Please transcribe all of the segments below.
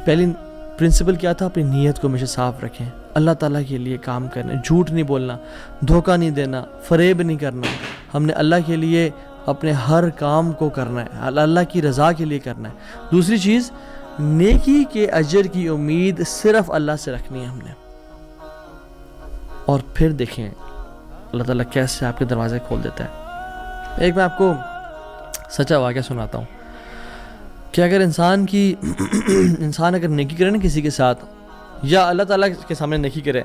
پہلی پرنسپل کیا تھا؟ اپنی نیت کو ہمیشہ صاف رکھیں، اللہ تعالیٰ کے لیے کام کرنا، جھوٹ نہیں بولنا، دھوکہ نہیں دینا، فریب نہیں کرنا. ہم نے اللہ کے لیے اپنے ہر کام کو کرنا ہے، اللہ کی رضا کے لیے کرنا ہے. دوسری چیز، نیکی کے اجر کی امید صرف اللہ سے رکھنی ہے ہم نے. اور پھر دیکھیں اللہ تعالیٰ کیسے آپ کے دروازے کھول دیتا ہے. ایک میں آپ کو سچا واقعہ سناتا ہوں کہ اگر انسان اگر نیکی کرے نا کسی کے ساتھ، یا اللہ تعالیٰ کے سامنے نیکی کرے،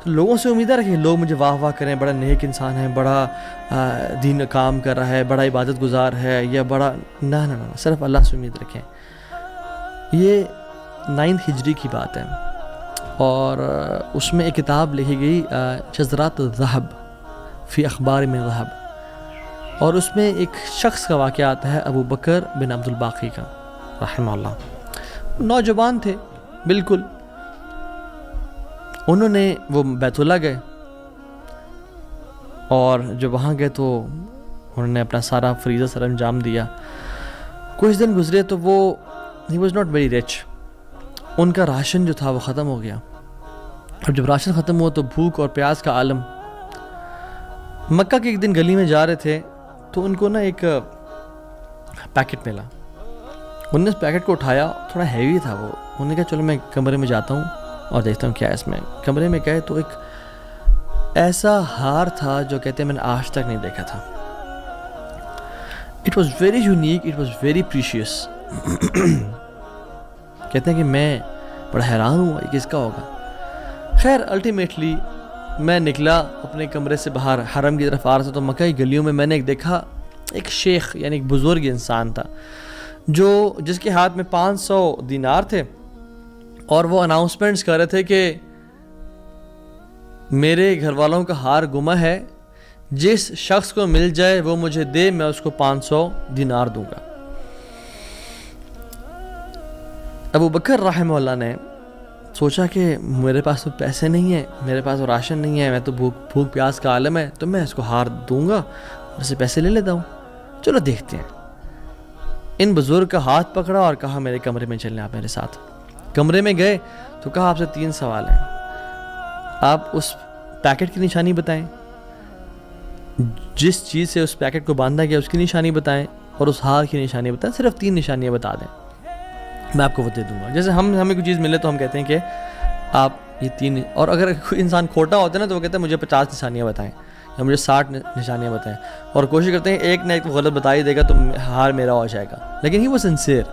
تو لوگوں سے امیدیں رکھیں لوگ مجھے واہ واہ کریں، بڑا نیک انسان ہے، بڑا دین کام کر رہا ہے، بڑا عبادت گزار ہے، یا بڑا نہ صرف اللہ سے امید رکھیں. یہ 9 ہجری کی بات ہے، اور اس میں ایک کتاب لکھی گئی شذرات الذہب فی اخبار من ذہب، اور اس میں ایک شخص کا واقعہ آتا ہے، ابو بکر بن عبد الباقی کا رحمہ اللہ. نوجوان تھے بالکل. انہوں نے وہ بیت اللہ گئے، اور جب وہاں گئے تو انہوں نے اپنا سارا فریضہ سر انجام دیا. کچھ دن گزرے تو وہ ہی واز ناٹ ویری رچ. ان کا راشن جو تھا وہ ختم ہو گیا، اور جب راشن ختم ہوا تو بھوک اور پیاس کا عالم. مکہ کے ایک دن گلی میں جا رہے تھے تو ان کو نا ایک پیکٹ ملا. انہوں نے اس پیکٹ کو اٹھایا، تھوڑا ہیوی تھا وہ. انہوں نے کہا چلو میں کمرے میں جاتا ہوں اور دیکھتا ہوں کیا ہے اس میں. کمرے میں گئے تو ایک ایسا ہار تھا جو کہتے ہیں میں نے آج تک نہیں دیکھا تھا. It was very unique, it was very precious. کہتے ہیں کہ میں بڑا حیران ہوا یہ کس کا ہوگا. خیر الٹیمیٹلی میں نکلا اپنے کمرے سے باہر، حرم کی طرف آ رہا تھا، تو مکہ کی گلیوں میں میں نے دیکھا ایک شیخ، یعنی ایک بزرگ انسان تھا، جس کے ہاتھ میں 500 دینار تھے، اور وہ اناؤنسمنٹس کر رہے تھے کہ میرے گھر والوں کا ہار گما ہے، جس شخص کو مل جائے وہ مجھے دے، میں اس کو 500 دینار دوں گا. ابو بکر رحمہ اللہ نے سوچا کہ میرے پاس تو پیسے نہیں ہیں، میرے پاس تو راشن نہیں ہے، میں تو بھوک پیاس کا عالم ہے، تو میں اس کو ہار دوں گا اور اسے پیسے لے لیتا ہوں. چلو دیکھتے ہیں. ان بزرگ کا ہاتھ پکڑا اور کہا میرے کمرے میں چلیں آپ میرے ساتھ. کمرے میں گئے تو کہا آپ سے 3 سوال ہیں. آپ اس پیکٹ کی نشانی بتائیں، جس چیز سے اس پیکٹ کو باندھا گیا اس کی نشانی بتائیں، اور اس ہار کی نشانی بتائیں. صرف 3 نشانیاں بتا دیں، میں آپ کو وہ دے دوں گا. جیسے ہمیں کوئی چیز ملے تو ہم کہتے ہیں کہ آپ یہ 3، اور اگر کوئی انسان کھوٹا ہوتا ہے نا تو وہ کہتا ہے مجھے 50 نشانیاں بتائیں یا مجھے 60 نشانیاں بتائیں، اور کوشش کرتے ہیں ایک نہ ایک غلط بتا ہی دے گا تو ہار میرا ہو جائے گا. لیکن ہی وہ سنسیئر.